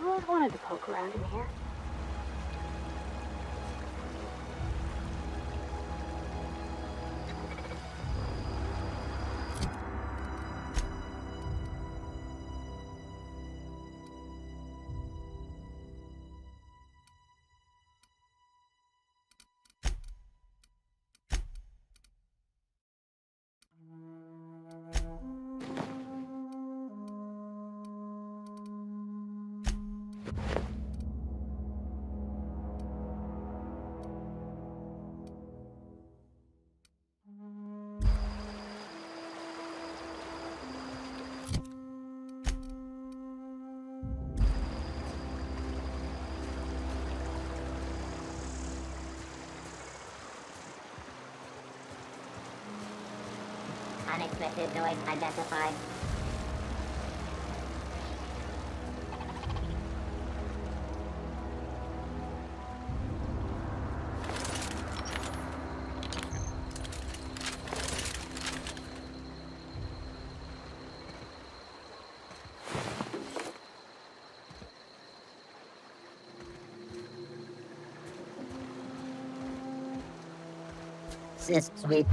always wanted to poke around in here. Unexpected noise identified. Sweep.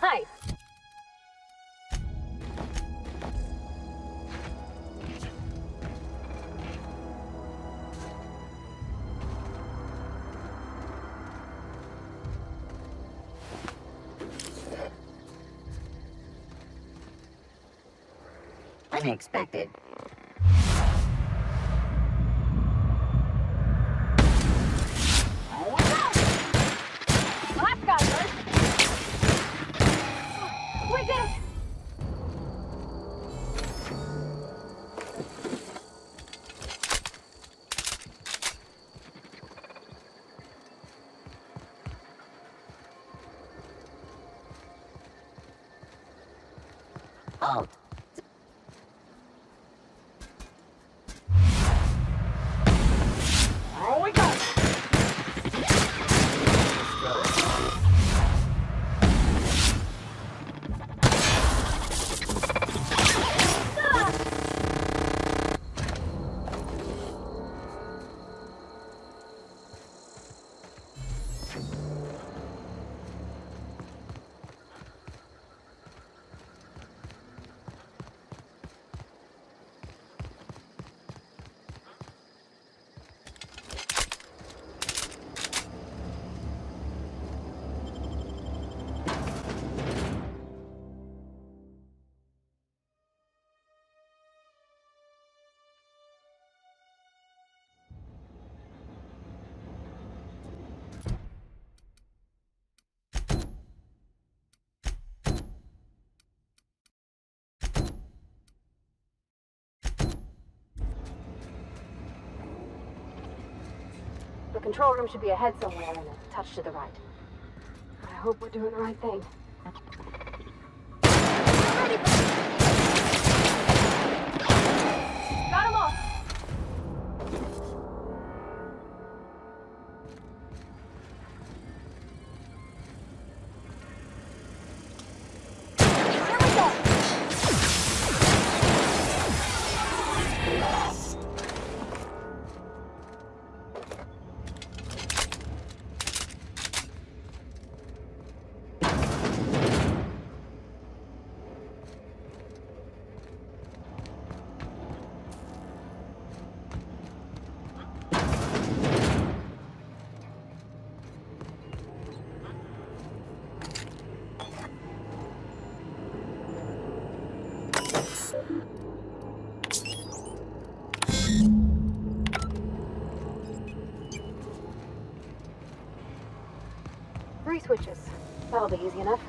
Nice. Unexpected. Halt. Oh, we got it. control room should be ahead somewhere and a touch to the right. I hope we're doing the right thing. Got him all! Three switches. That'll be easy enough.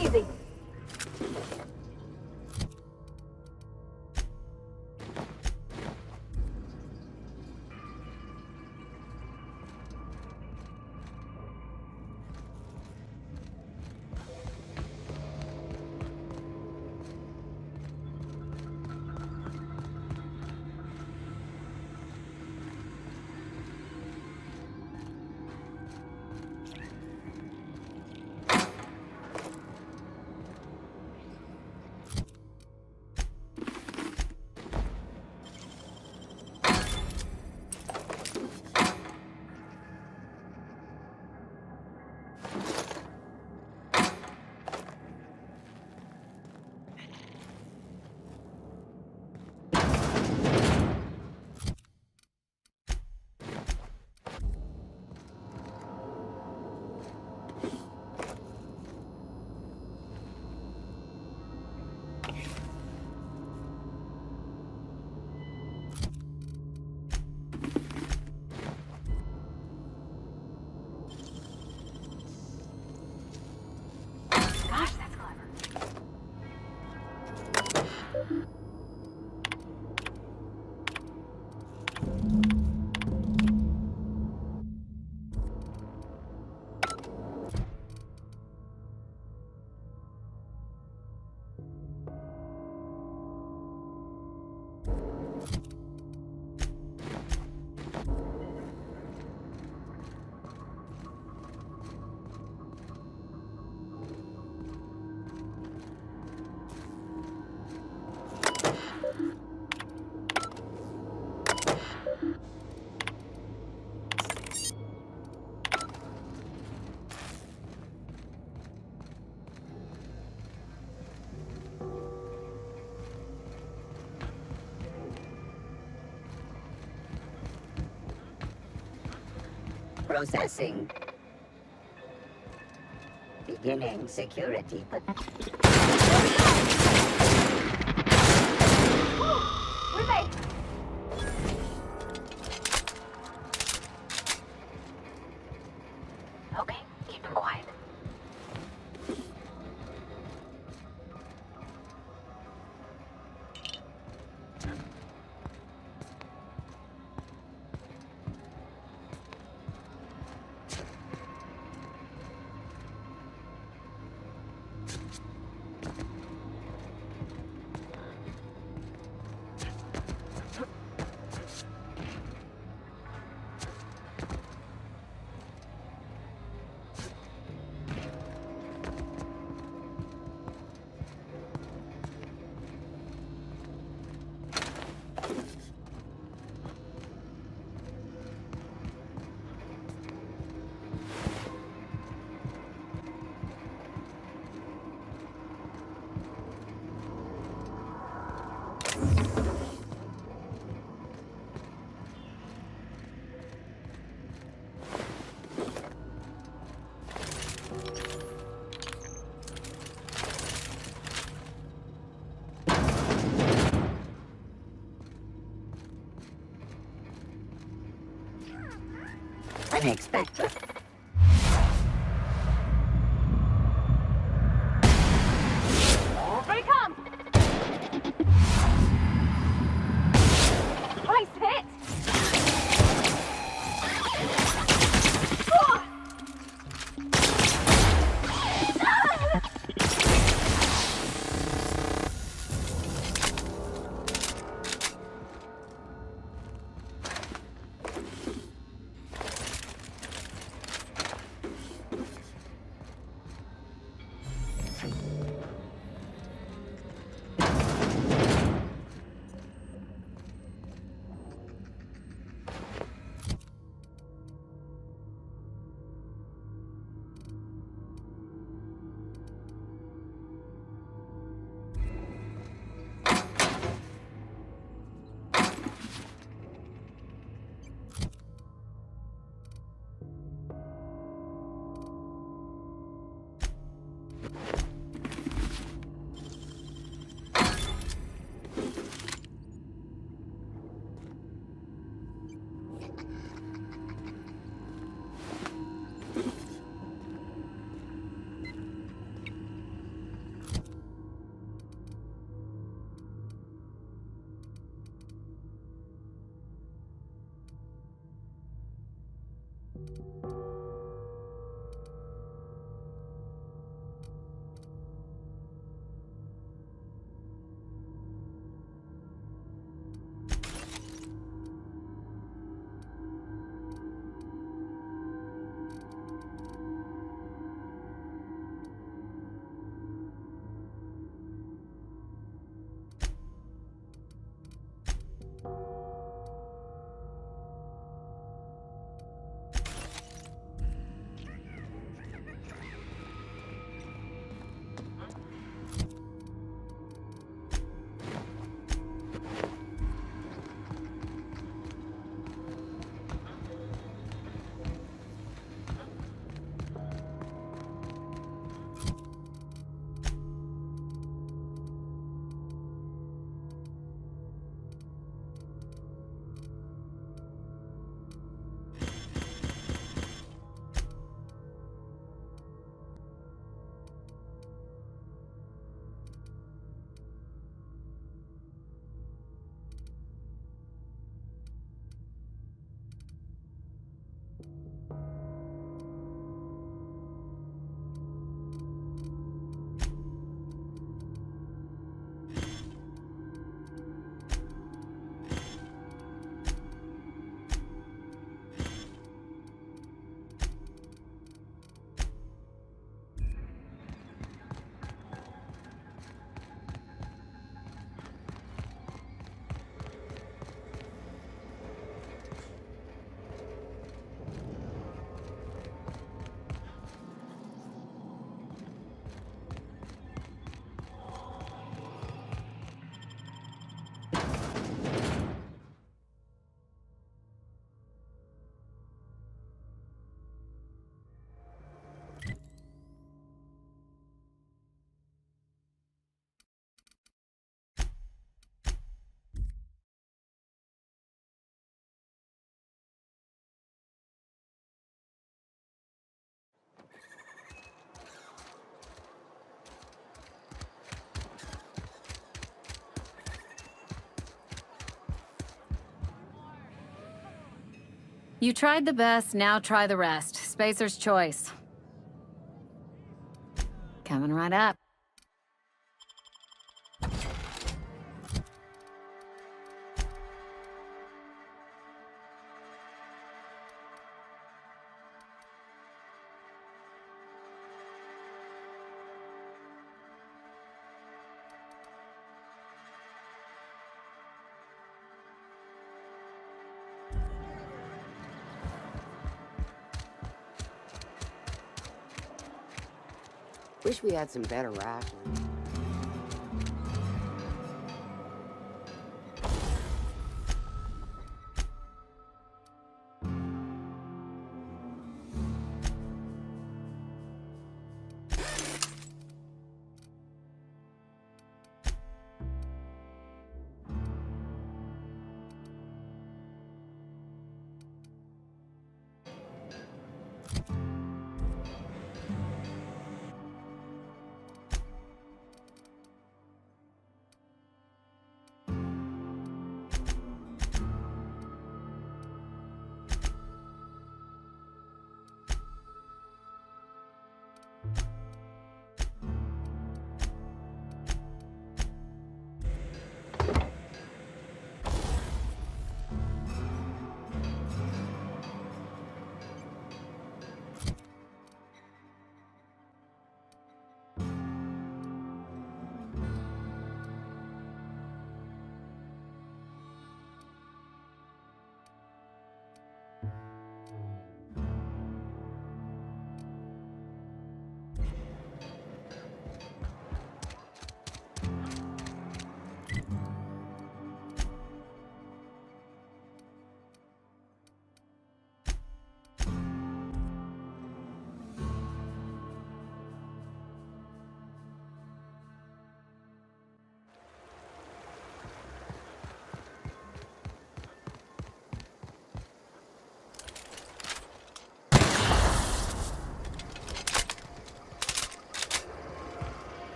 Easy. Gosh, that's clever. Processing. Beginning security. We're made. Okay, unexpected. Here it comes! Nice hit! Ah! You tried the best, now try the rest. Spacer's choice. Coming right up. Wish we had some better rations.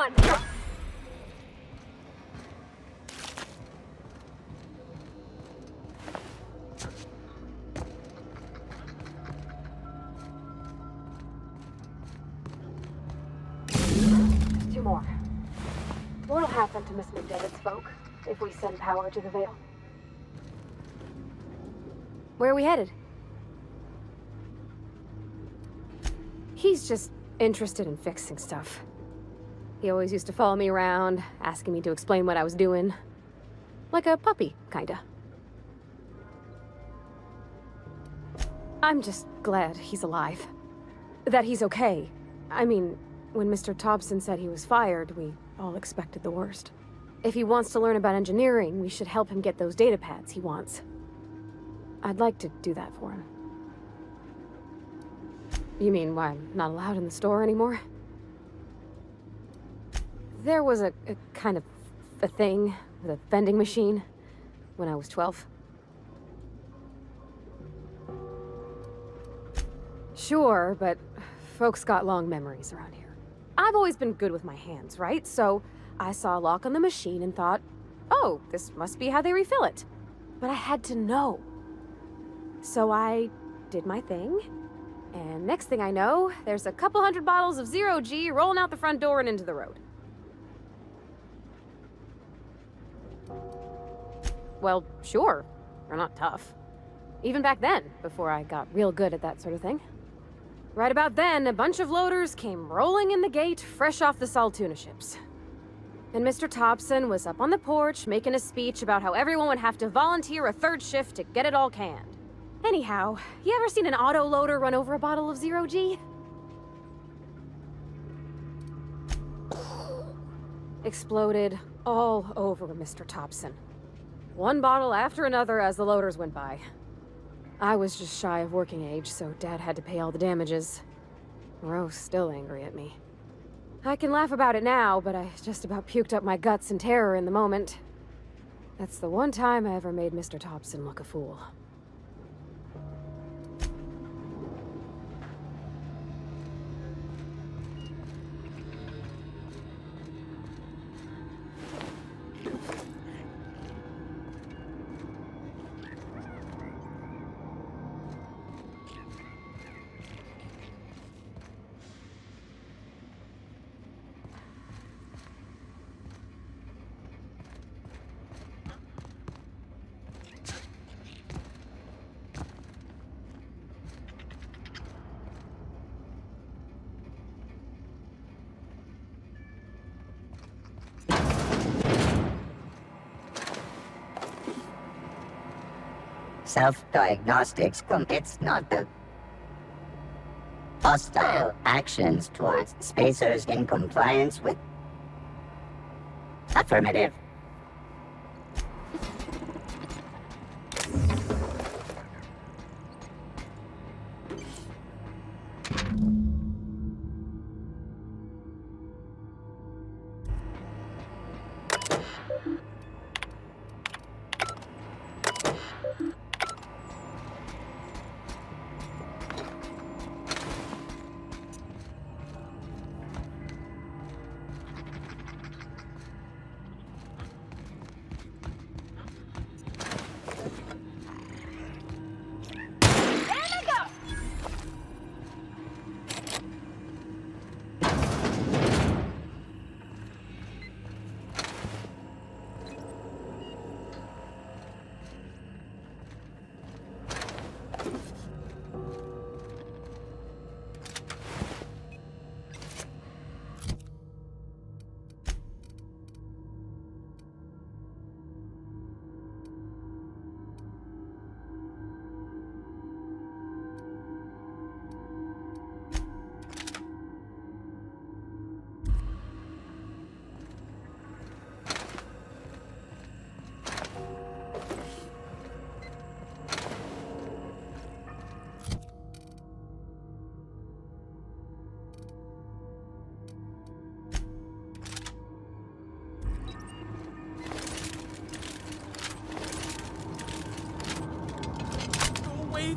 on! Two more. What'll happen to Miss McDevitt's folk if we send power to the Veil? Where are we headed? He's just interested in fixing stuff. He always used to follow me around, asking me to explain what I was doing. Like a puppy, kinda. I'm just glad he's alive. That he's okay. I mean, when Mr. Thompson said he was fired, we all expected the worst. If he wants to learn about engineering, we should help him get those data pads he wants. I'd like to do that for him. You mean why I'm not allowed in the store anymore? There was a kind of a thing with a vending machine when I was 12. Sure, but folks got long memories around here. I've always been good with my hands, right? So I saw a lock on the machine and thought, oh, this must be how they refill it. But I had to know. So I did my thing, and next thing I know, there's a couple hundred bottles of 0G rolling out the front door and into the road. Well, sure. We're not tough. Even back then, before I got real good at that sort of thing. Right about then, a bunch of loaders came rolling in the gate, fresh off the Saltuna ships. And Mr. Thompson was up on the porch, making a speech about how everyone would have to volunteer a third shift to get it all canned. Anyhow, you ever seen an auto loader run over a bottle of 0G? Exploded all over Mr. Thompson. One bottle after another as the loaders went by. I was just shy of working age, so Dad had to pay all the damages. Rose still angry at me. I can laugh about it now, but I just about puked up my guts in terror in the moment. That's the one time I ever made Mr. Thompson look a fool. Self-diagnostics commits not the hostile actions towards spacers in compliance with affirmative.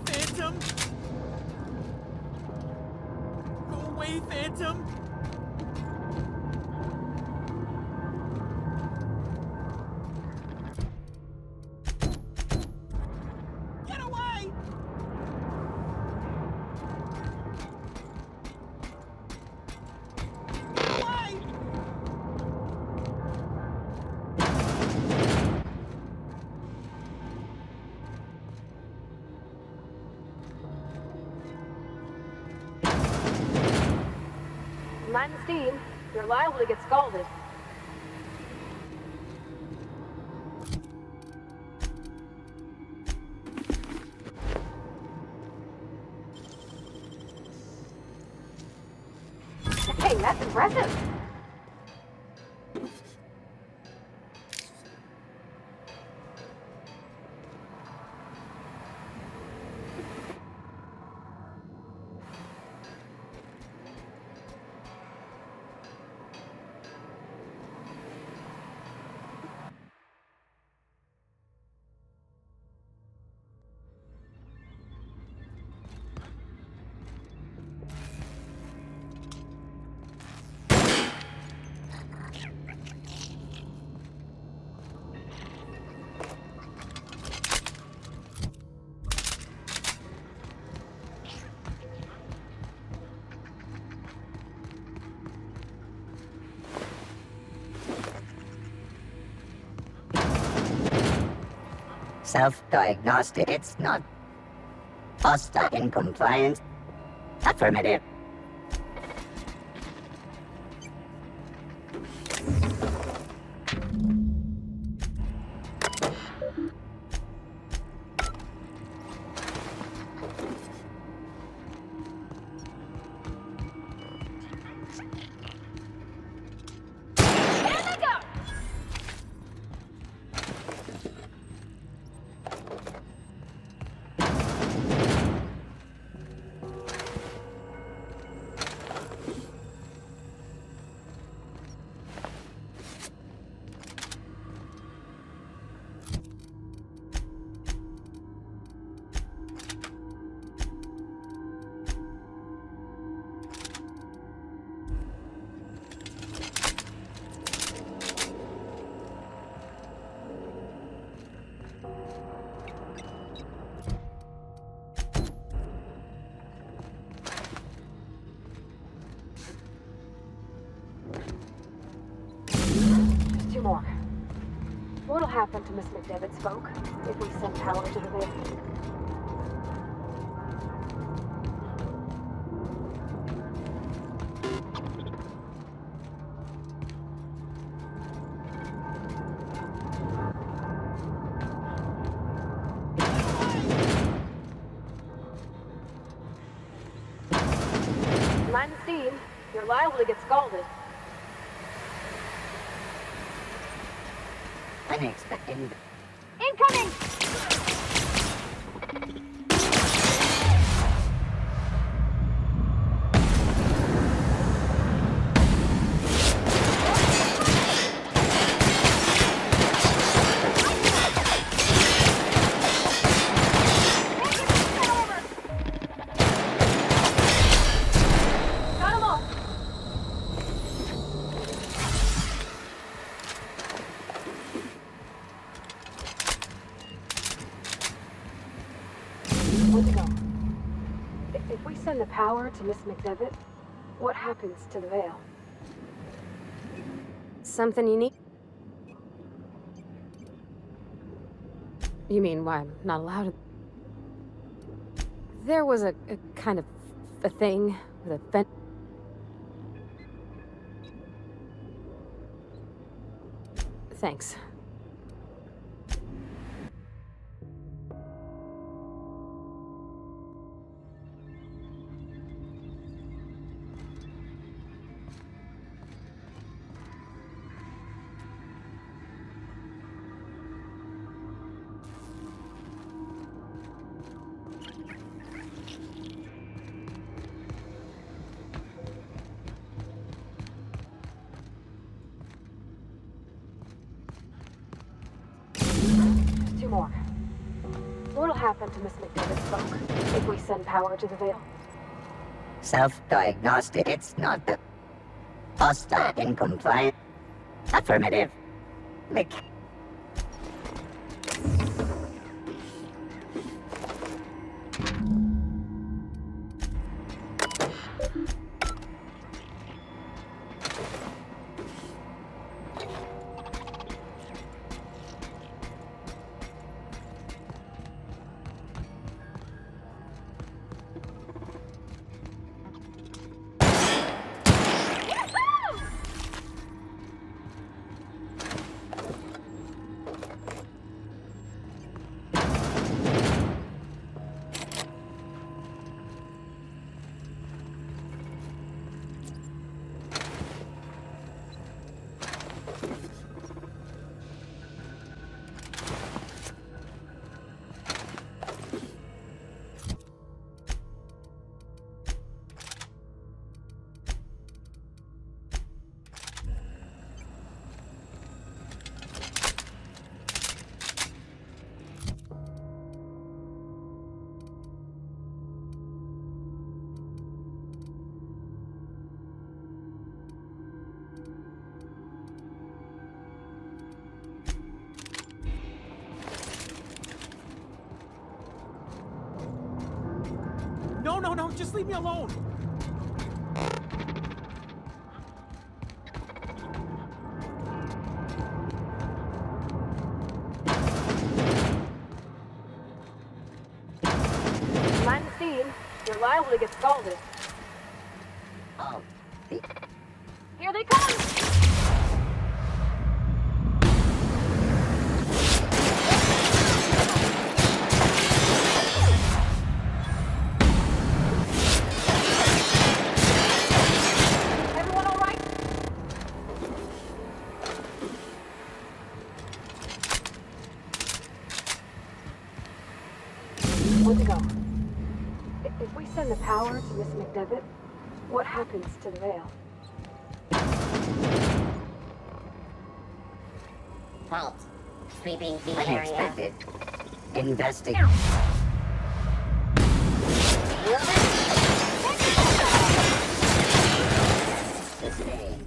Phantom! Go away, Phantom! Mind the steam. You're liable to get scalded. Hey, that's impressive. Self-diagnostic. It's not hostile in compliance. Affirmative. Two more. What'll happen to Miss McDevitt's folk if we send power to the Veil? Mind the steam. You're liable to get scalded. Unexpected. Incoming! Got 'em all. Where'd to go? If we send the power to Miss McDevitt, what happens to the Veil? Something unique? You mean why I'm not allowed to? There was a kind of a thing with a vent. Thanks. Two more. What'll happen to Miss McDevitt's folk if we send power to the Veil? Self-diagnostic. It's not hostile in compliance. Affirmative. Click. No, just leave me alone. Mind the scene. You're liable to get scalded. Oh, Here they come! Everyone all right? Where'd they go? If we send the power to Miss McDevitt, what happens to the veil? Halt. Sweeping the area. unexpected. Investigate. Sustained.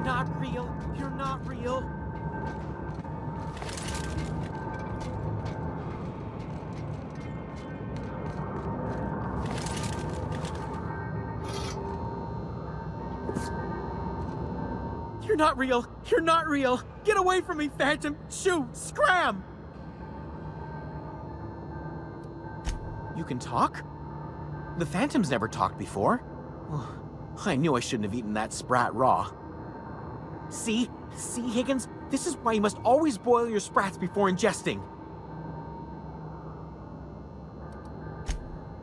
Not real. You're not real. You're not real. You're not real. Get away from me, Phantom. Shoot. Scram. You can talk? The Phantom's never talked before. I knew I shouldn't have eaten that sprat raw. See, Higgins? This is why you must always boil your sprats before ingesting.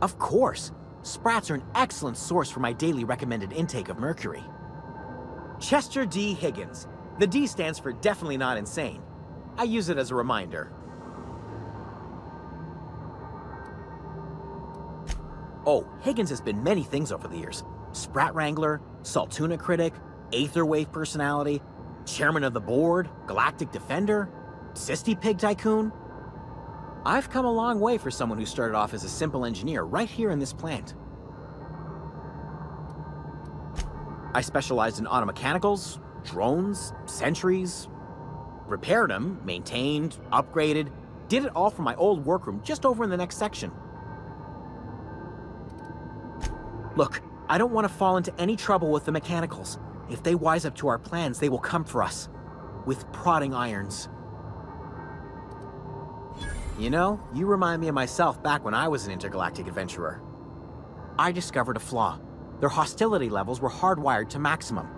Of course. Sprats are an excellent source for my daily recommended intake of mercury. Chester D. Higgins. The D stands for definitely not insane. I use it as a reminder. Oh, Higgins has been many things over the years. Sprat Wrangler, Saltuna Critic, Aetherwave Personality, Chairman of the Board, Galactic Defender, Sisty Pig Tycoon. I've come a long way for someone who started off as a simple engineer right here in this plant. I specialized in automechanicals, drones, sentries, repaired them, maintained, upgraded, Did it all from my old workroom just over in the next section. Look, I don't want to fall into any trouble with the mechanicals. If they wise up to our plans, they will come for us. With prodding irons. You know, you remind me of myself back when I was an intergalactic adventurer. I discovered a flaw. Their hostility levels were hardwired to maximum.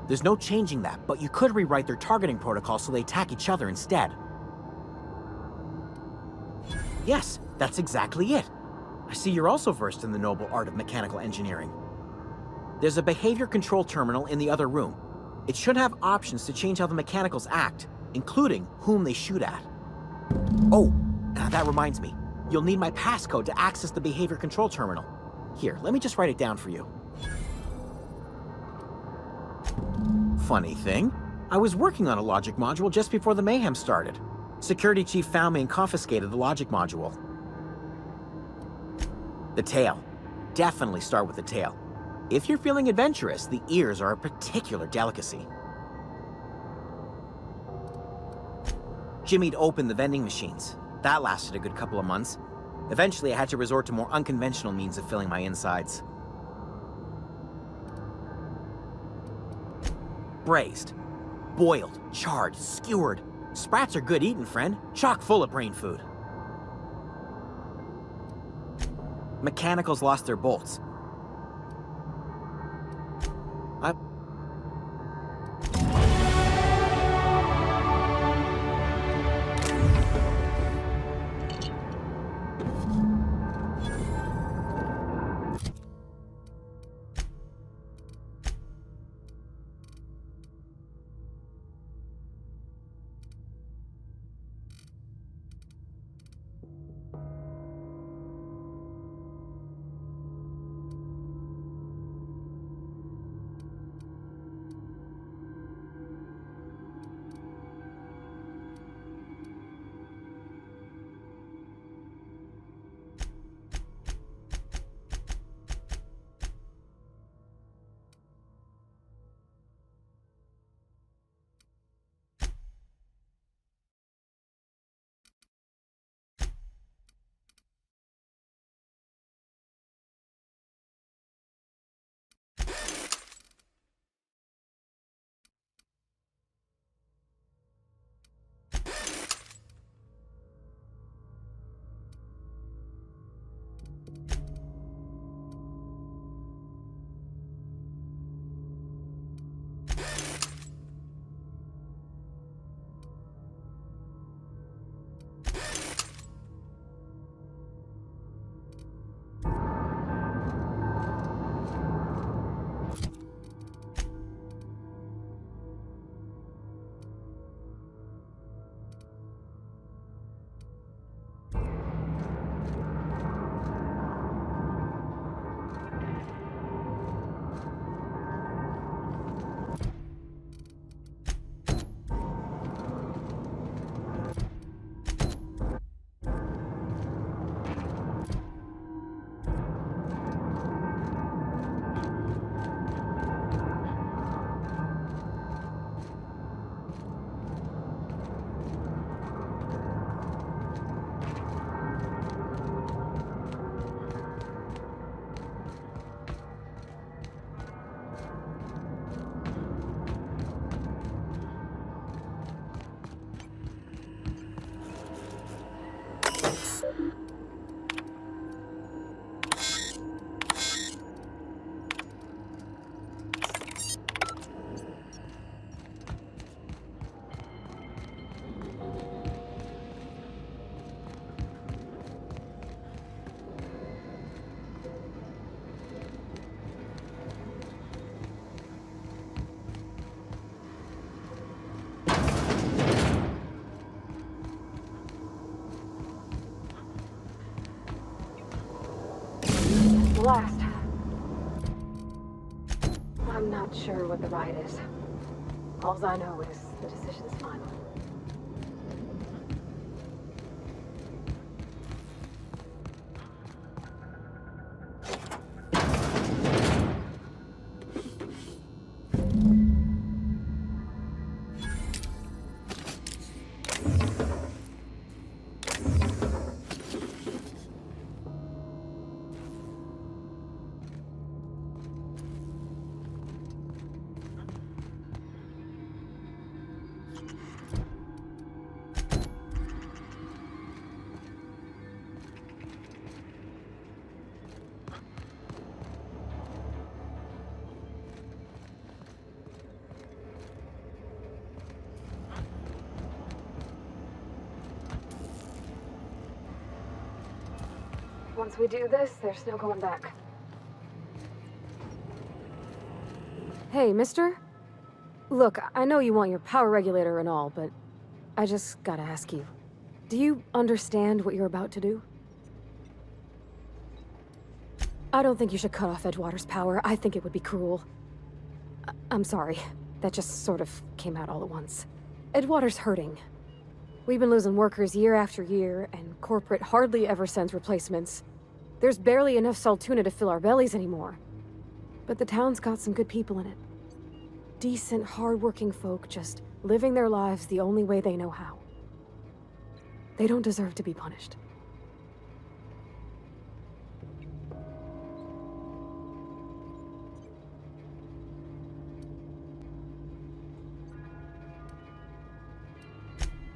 There's no changing that, but you could rewrite their targeting protocol so they attack each other instead. Yes, that's exactly it. I see you're also versed in the noble art of mechanical engineering. There's a behavior control terminal in the other room. It should have options to change how the mechanicals act, including whom they shoot at. Oh, that reminds me. You'll need my passcode to access the behavior control terminal. Here, let me just write it down for you. Funny thing, I was working on a logic module just before the mayhem started. Security chief found me and confiscated the logic module. The tail. Definitely start with the tail. If you're feeling adventurous, the ears are a particular delicacy. Jimmy'd opened the vending machines. That lasted a good couple of months. Eventually, I had to resort to more unconventional means of filling my insides. Braised. Boiled, charred, skewered. Sprats are good eating, friend. Chock full of brain food. Mechanicals lost their bolts. Last. I'm not sure what the ride is. All I know is the decision's final. Once we do this, there's no going back. Hey, mister? Look, I know you want your power regulator and all, but I just gotta ask you. Do you understand what you're about to do? I don't think you should cut off Edgewater's power. I think it would be cruel. I'm sorry. That just sort of came out all at once. Edgewater's hurting. We've been losing workers year after year, and corporate hardly ever sends replacements. There's barely enough Saltuna to fill our bellies anymore. But the town's got some good people in it. Decent, hard-working folk just living their lives the only way they know how. They don't deserve to be punished.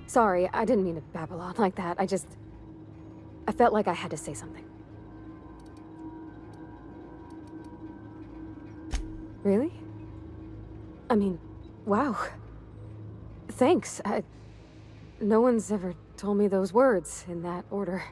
Sorry, I didn't mean to babble on like that. I felt like I had to say something. Really? I mean, wow. Thanks. No one's ever told me those words in that order.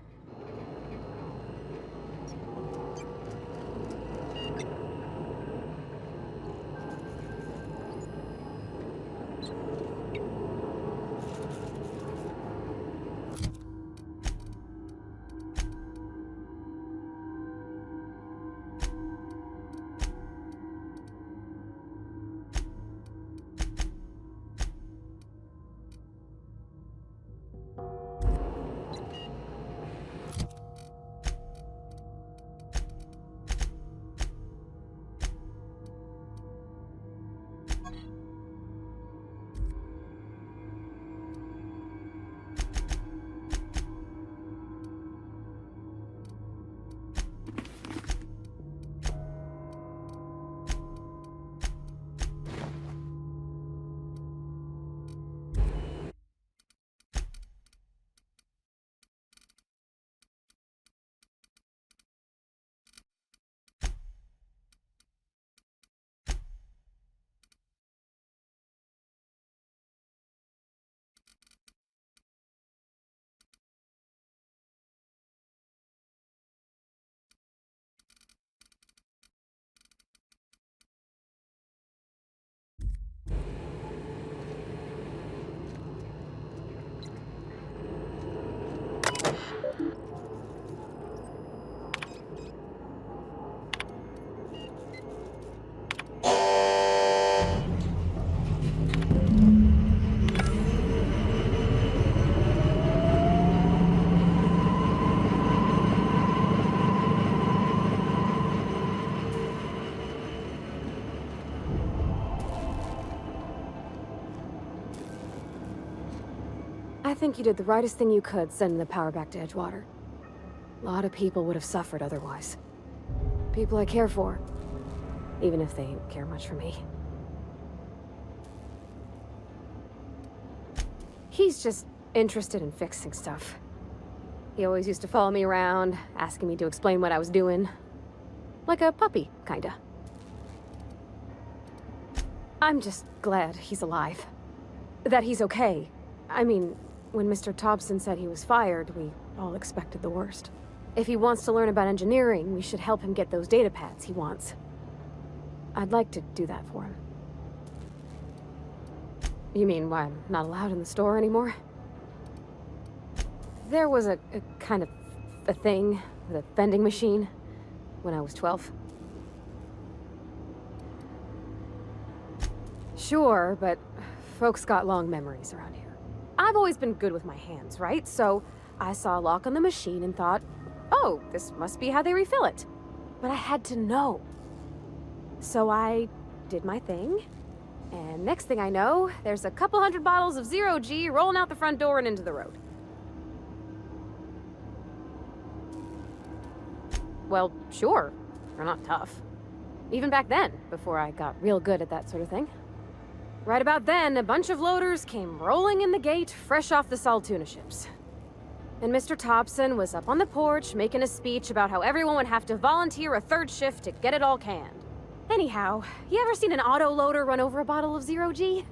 I think you did the rightest thing you could sending the power back to Edgewater. A lot of people would have suffered otherwise. People I care for, even if they didn't care much for me. He's just interested in fixing stuff. He always used to follow me around, asking me to explain what I was doing. Like a puppy, kinda. I'm just glad he's alive. That he's okay. I mean, when Mr. Thompson said he was fired, we all expected the worst. If he wants to learn about engineering, we should help him get those data pads he wants. I'd like to do that for him. You mean why I'm not allowed in the store anymore? There was a kind of a thing with a vending machine when I was 12. Sure, but folks got long memories around here. I've always been good with my hands, right? So I saw a lock on the machine and thought, oh, this must be how they refill it. But I had to know. So I did my thing, and next thing I know, there's a couple hundred bottles of 0G rolling out the front door and into the road. Well, sure. They're not tough. Even back then, before I got real good at that sort of thing. Right about then, a bunch of loaders came rolling in the gate, fresh off the Saltuna ships. And Mr. Thompson was up on the porch making a speech about how everyone would have to volunteer a third shift to get it all canned. Anyhow, you ever seen an auto loader run over a bottle of 0G?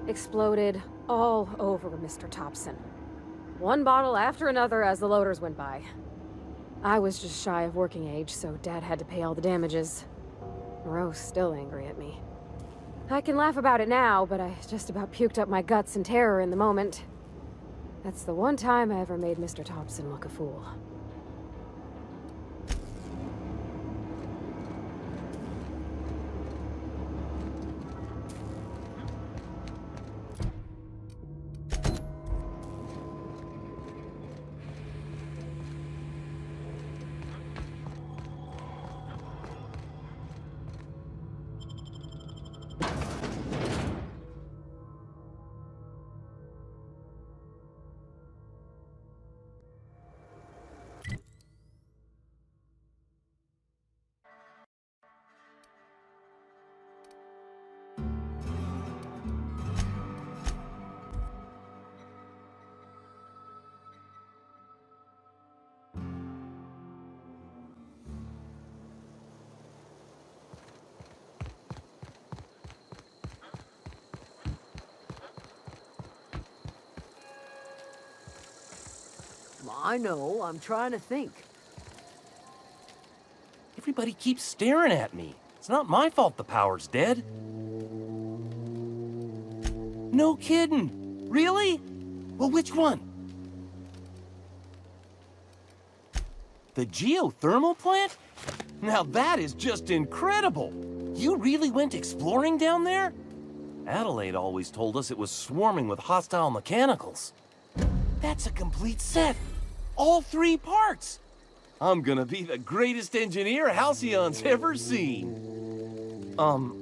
Exploded all over Mr. Thompson. One bottle after another as the loaders went by. I was just shy of working age, so Dad had to pay all the damages. Moreau's still angry at me. I can laugh about it now, but I just about puked up my guts in terror in the moment. That's the one time I ever made Mr. Thompson look a fool. I know, I'm trying to think. Everybody keeps staring at me. It's not my fault the power's dead. No kidding. Really? Well, which one? The geothermal plant? Now that is just incredible. You really went exploring down there? Adelaide always told us it was swarming with hostile mechanicals. That's a complete set. All 3 parts. I'm gonna be the greatest engineer Halcyon's ever seen.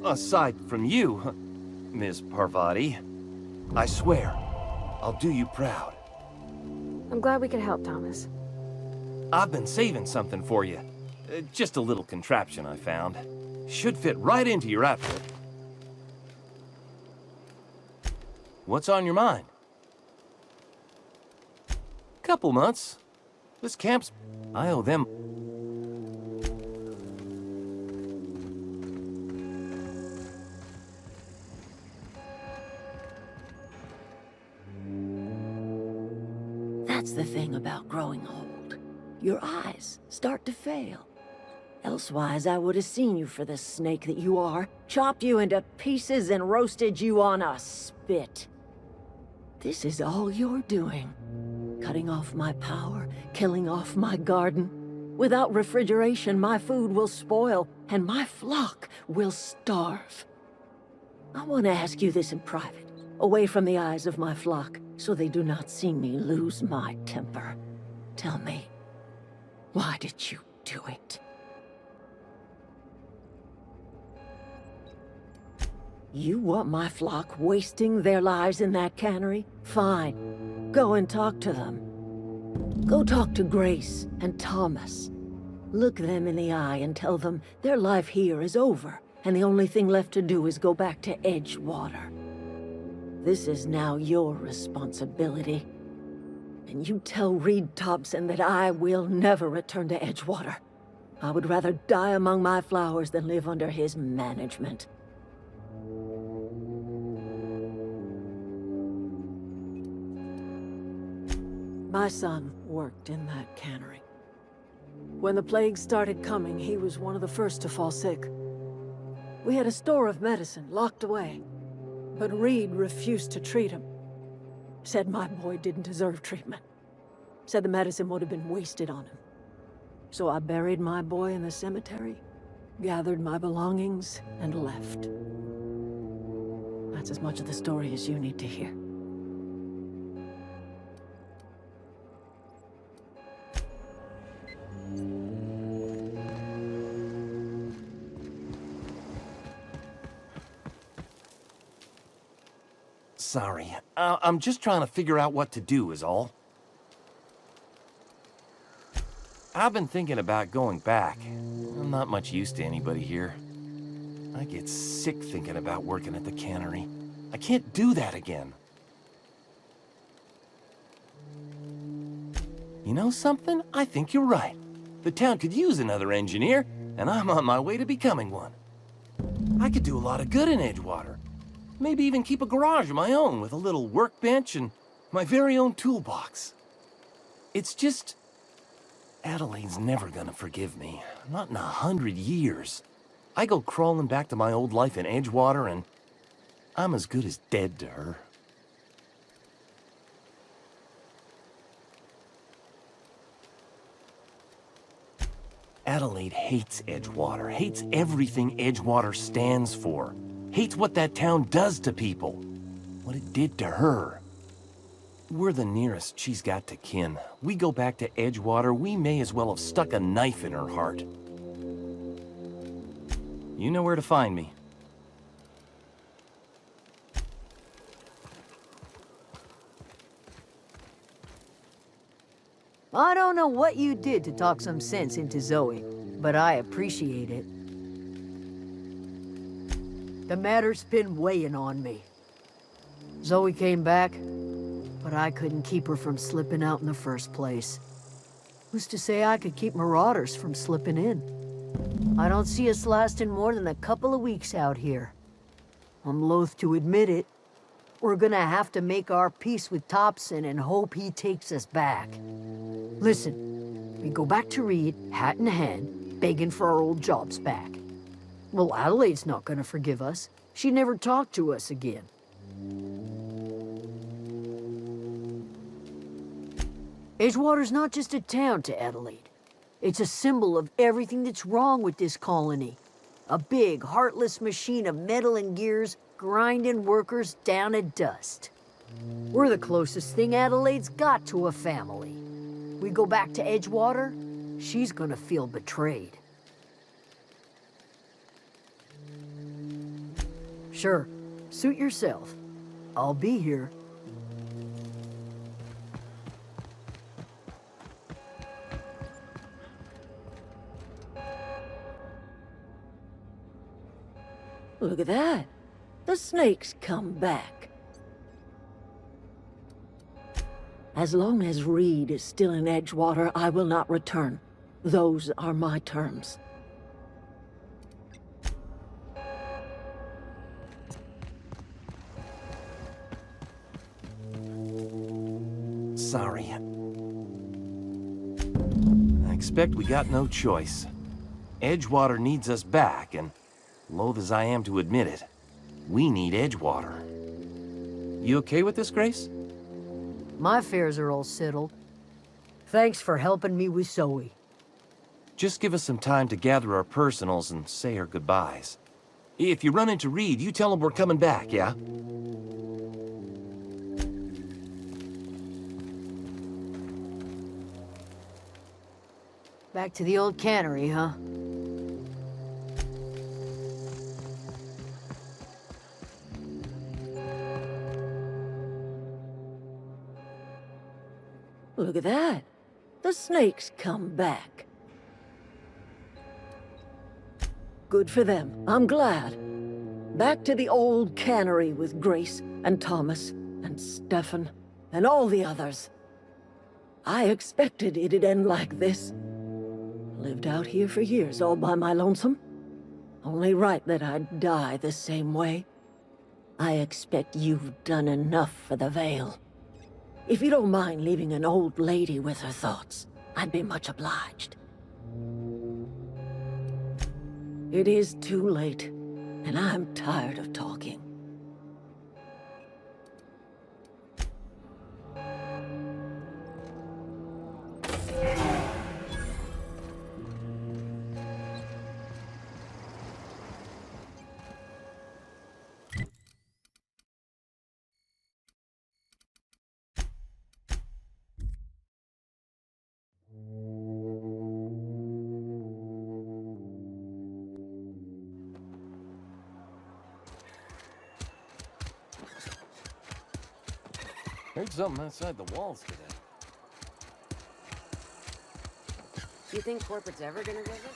Aside from you, Miss Parvati. I swear, I'll do you proud. I'm glad we could help, Thomas. I've been saving something for you. Just a little contraption I found. Should fit right into your outfit. What's on your mind? Couple months. This camp's... I owe them... That's the thing about growing old. Your eyes start to fail. Elsewise, I would have seen you for the snake that you are, chopped you into pieces and roasted you on a spit. This is all you're doing. Cutting off my power, killing off my garden. Without refrigeration, my food will spoil, and my flock will starve. I want to ask you this in private, away from the eyes of my flock, so they do not see me lose my temper. Tell me, why did you do it? You want my flock wasting their lives in that cannery? Fine. Go and talk to them. Go talk to Grace and Thomas. Look them in the eye and tell them their life here is over, and the only thing left to do is go back to Edgewater. This is now your responsibility. And you tell Reed Thompson that I will never return to Edgewater. I would rather die among my flowers than live under his management. My son worked in that cannery. When the plague started coming, he was one of the first to fall sick. We had a store of medicine locked away, but Reed refused to treat him. Said my boy didn't deserve treatment. Said the medicine would have been wasted on him. So I buried my boy in the cemetery, gathered my belongings, and left. That's as much of the story as you need to hear. Sorry. I'm just trying to figure out what to do is all. I've been thinking about going back. I'm not much use to anybody here. I get sick thinking about working at the cannery. I can't do that again. You know something? I think you're right. The town could use another engineer, and I'm on my way to becoming one. I could do a lot of good in Edgewater. Maybe even keep a garage of my own with a little workbench and my very own toolbox. It's just... Adelaide's never gonna forgive me. Not in 100 years. I go crawling back to my old life in Edgewater and I'm as good as dead to her. Adelaide hates Edgewater, hates everything Edgewater stands for, hates what that town does to people, what it did to her. We're the nearest she's got to kin. We go back to Edgewater, we may as well have stuck a knife in her heart. You know where to find me. I don't know what you did to talk some sense into Zoe, but I appreciate it. The matter's been weighing on me. Zoe came back, but I couldn't keep her from slipping out in the first place. Who's to say I could keep marauders from slipping in? I don't see us lasting more than a couple of weeks out here. I'm loath to admit it. We're gonna have to make our peace with Thompson and hope he takes us back. Listen, we go back to Reed, hat in hand, begging for our old jobs back. Well, Adelaide's not gonna forgive us. She never talked to us again. Edgewater's not just a town to Adelaide. It's a symbol of everything that's wrong with this colony. A big, heartless machine of metal and gears grinding workers down to dust. We're the closest thing Adelaide's got to a family. We go back to Edgewater, she's gonna feel betrayed. Sure, suit yourself. I'll be here. Look at that. The snake's come back. As long as Reed is still in Edgewater, I will not return. Those are my terms. Sorry. I expect we got no choice. Edgewater needs us back, and loath as I am to admit it, we need Edgewater. You okay with this, Grace? My affairs are all settled. Thanks for helping me with Zoe. Just give us some time to gather our personals and say our goodbyes. If you run into Reed, you tell him we're coming back, yeah? Back to the old cannery, huh? Look at that. The snake's come back. Good for them. I'm glad. Back to the old cannery with Grace and Thomas and Stefan and all the others. I expected it'd end like this. Lived out here for years all by my lonesome. Only right that I'd die the same way. I expect you've done enough for the Vale. If you don't mind leaving an old lady with her thoughts, I'd be much obliged. It is too late, and I'm tired of talking. Heard something outside the walls today. You think corporate's ever gonna visit?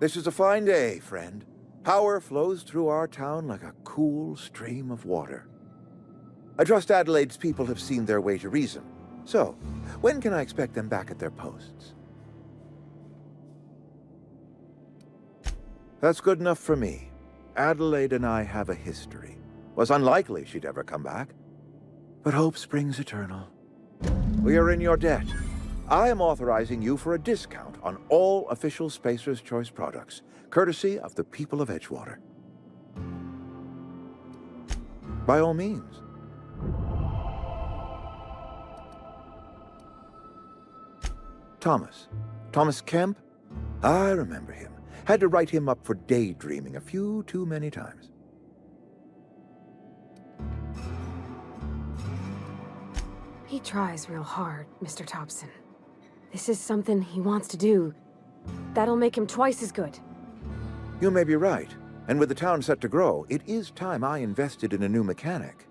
This is a fine day, friend. Power flows through our town like a cool stream of water. I trust Adelaide's people have seen their way to reason. So, when can I expect them back at their posts? That's good enough for me. Adelaide and I have a history. Was unlikely she'd ever come back. But hope springs eternal. We are in your debt. I am authorizing you for a discount on all official Spacer's Choice products, courtesy of the people of Edgewater. By all means. Thomas Kemp? I remember him. Had to write him up for daydreaming a few too many times. He tries real hard, Mr. Thompson. This is something he wants to do. That'll make him twice as good. You may be right. And with the town set to grow, it is time I invested in a new mechanic.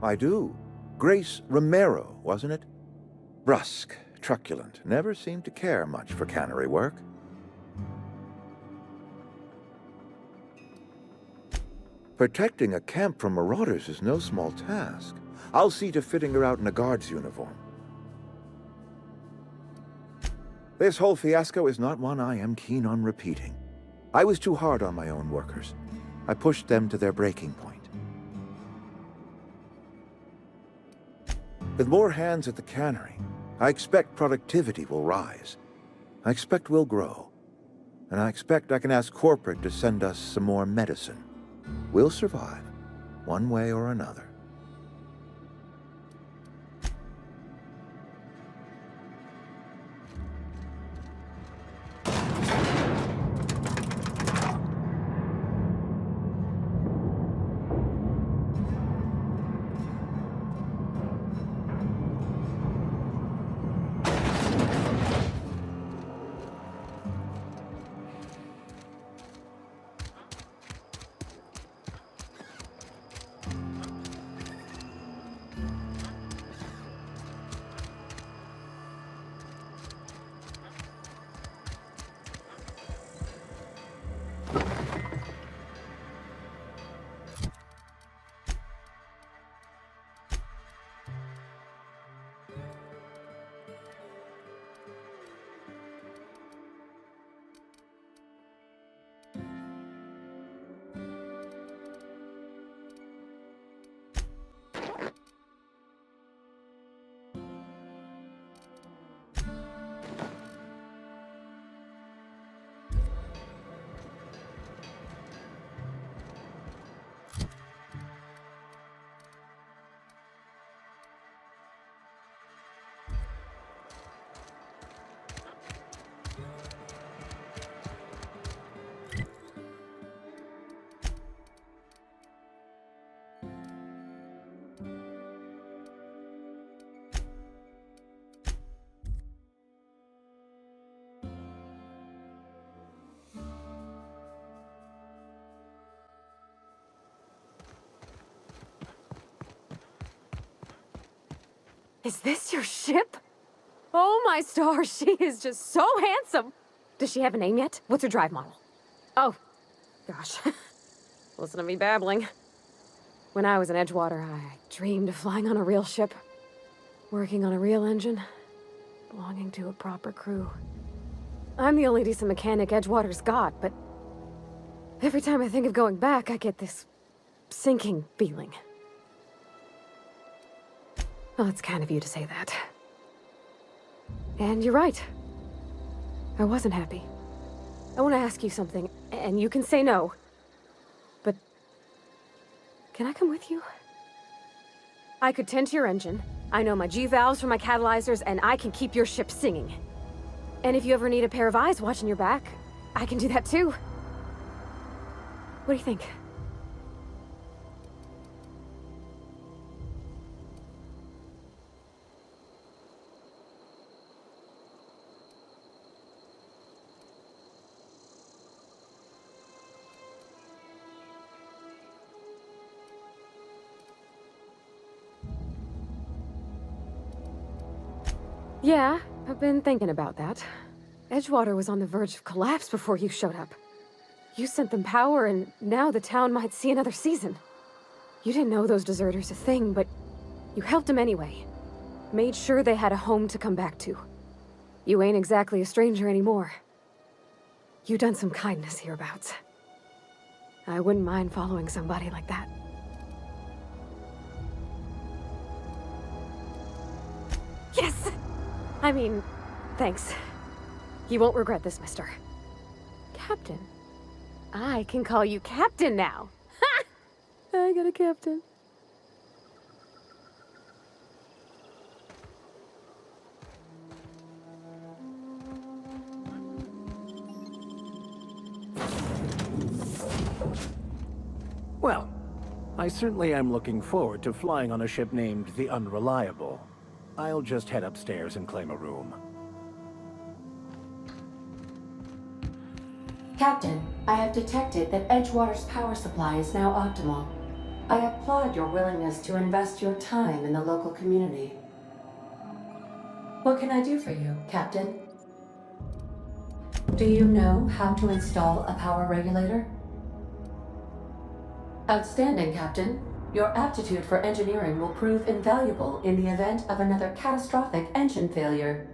I do. Grace Romero, wasn't it? Brusque, truculent, never seemed to care much for cannery work. Protecting a camp from marauders is no small task. I'll see to fitting her out in a guard's uniform. This whole fiasco is not one I am keen on repeating. I was too hard on my own workers. I pushed them to their breaking point. With more hands at the cannery, I expect productivity will rise. I expect we'll grow. And I expect I can ask corporate to send us some more medicine. We'll survive, one way or another. Is this your ship? Oh my stars, she is just so handsome. Does she have a name yet? What's her drive model? Oh, gosh. Listen to me babbling. When I was in Edgewater, I dreamed of flying on a real ship, working on a real engine, belonging to a proper crew. I'm the only decent mechanic Edgewater's got, but every time I think of going back, I get this sinking feeling. Well, it's kind of you to say that. And you're right. I wasn't happy. I want to ask you something, and you can say no. But can I come with you? I could tend to your engine. I know my G-valves for my catalyzers, and I can keep your ship singing. And if you ever need a pair of eyes watching your back, I can do that too. What do you think? Yeah, I've been thinking about that. Edgewater was on the verge of collapse before you showed up. You sent them power, and now the town might see another season. You didn't know those deserters a thing, but you helped them anyway. Made sure they had a home to come back to. You ain't exactly a stranger anymore. You done some kindness hereabouts. I wouldn't mind following somebody like that. Yes! I mean, thanks. You won't regret this, mister. Captain. I can call you Captain now. Ha! I got a captain. Well, I certainly am looking forward to flying on a ship named the Unreliable. I'll just head upstairs and claim a room. Captain, I have detected that Edgewater's power supply is now optimal. I applaud your willingness to invest your time in the local community. What can I do for you, Captain? Do you know how to install a power regulator? Outstanding, Captain. Your aptitude for engineering will prove invaluable in the event of another catastrophic engine failure.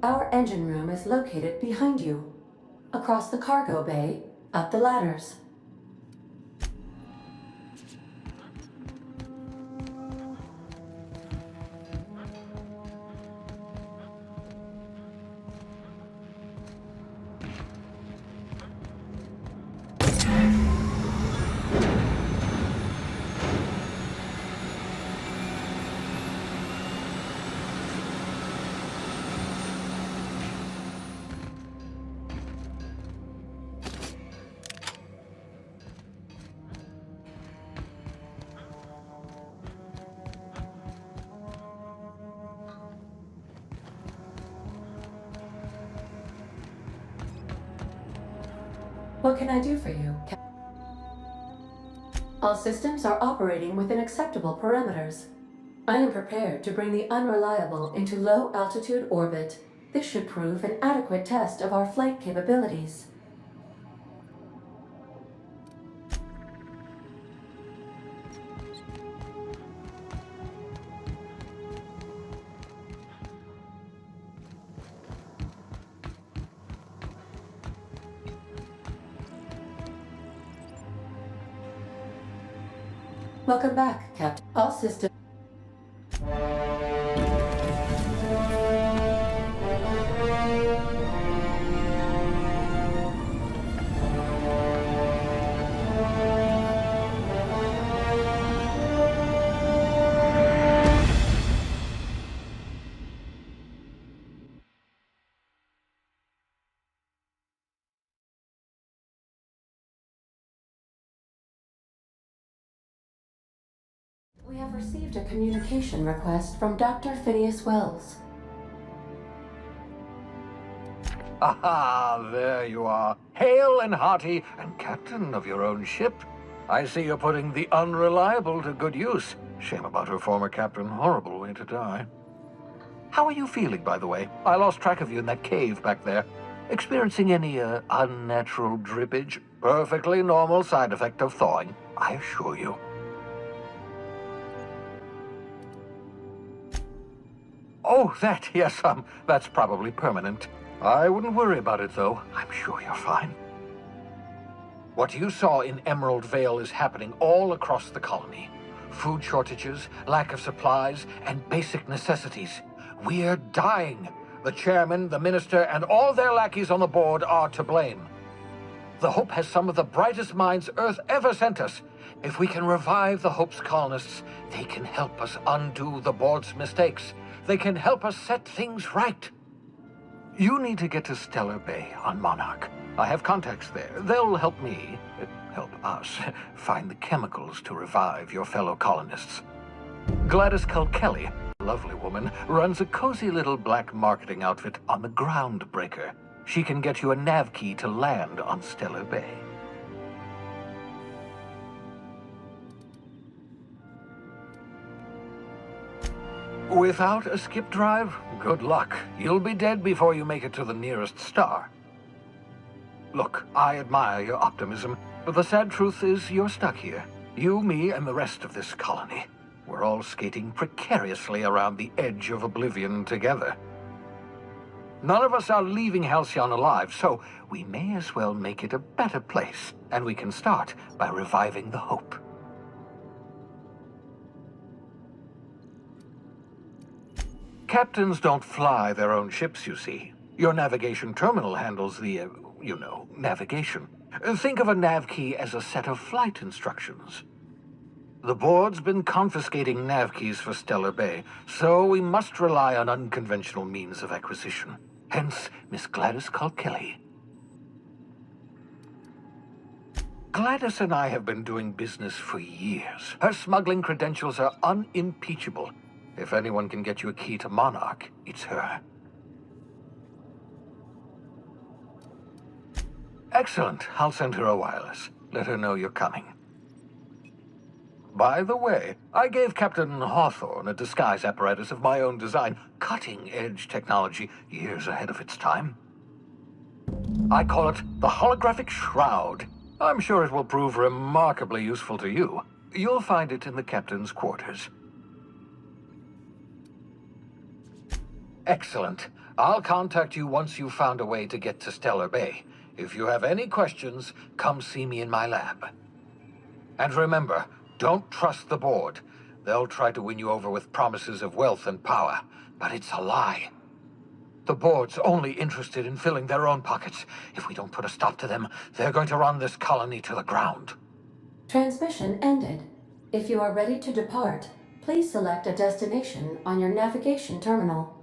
Our engine room is located behind you. Across the cargo bay, up the ladders. What can I do for you, All systems are operating within acceptable parameters. I am prepared to bring the Unreliable into low-altitude orbit. This should prove an adequate test of our flight capabilities. Welcome back, Captain. All systems. We have received a communication request from Dr. Phineas Wells. Aha, there you are. Hale and hearty, and captain of your own ship. I see you're putting the Unreliable to good use. Shame about her former captain. Horrible way to die. How are you feeling, by the way? I lost track of you in that cave back there. Experiencing any, unnatural drippage? Perfectly normal side effect of thawing, I assure you. Oh, that, yes, that's probably permanent. I wouldn't worry about it, though. I'm sure you're fine. What you saw in Emerald Vale is happening all across the colony. Food shortages, lack of supplies, and basic necessities. We're dying. The chairman, the minister, and all their lackeys on the board are to blame. The Hope has some of the brightest minds Earth ever sent us. If we can revive the Hope's colonists, they can help us undo the board's mistakes. They can help us set things right. You need to get to Stellar Bay on Monarch. I have contacts there. They'll help me, help us, find the chemicals to revive your fellow colonists. Gladys Culkelly, a lovely woman, runs a cozy little black marketing outfit on the Groundbreaker. She can get you a nav key to land on Stellar Bay. Without a skip drive, good luck. You'll be dead before you make it to the nearest star. Look, I admire your optimism, but the sad truth is you're stuck here. You, me, and the rest of this colony. We're all skating precariously around the edge of oblivion together. None of us are leaving Halcyon alive, so we may as well make it a better place, and we can start by reviving the hope. Captains don't fly their own ships, you see. Your navigation terminal handles the, navigation. Think of a nav key as a set of flight instructions. The board's been confiscating nav keys for Stellar Bay, so we must rely on unconventional means of acquisition. Hence, Miss Gladys Kilkelly. Gladys and I have been doing business for years. Her smuggling credentials are unimpeachable. If anyone can get you a key to Monarch, it's her. Excellent. I'll send her a wireless. Let her know you're coming. By the way, I gave Captain Hawthorne a disguise apparatus of my own design, cutting-edge technology years ahead of its time. I call it the Holographic Shroud. I'm sure it will prove remarkably useful to you. You'll find it in the captain's quarters. Excellent. I'll contact you once you've found a way to get to Stellar Bay. If you have any questions, come see me in my lab. And remember, don't trust the board. They'll try to win you over with promises of wealth and power, but it's a lie. The board's only interested in filling their own pockets. If we don't put a stop to them, they're going to run this colony to the ground. Transmission ended. If you are ready to depart, please select a destination on your navigation terminal.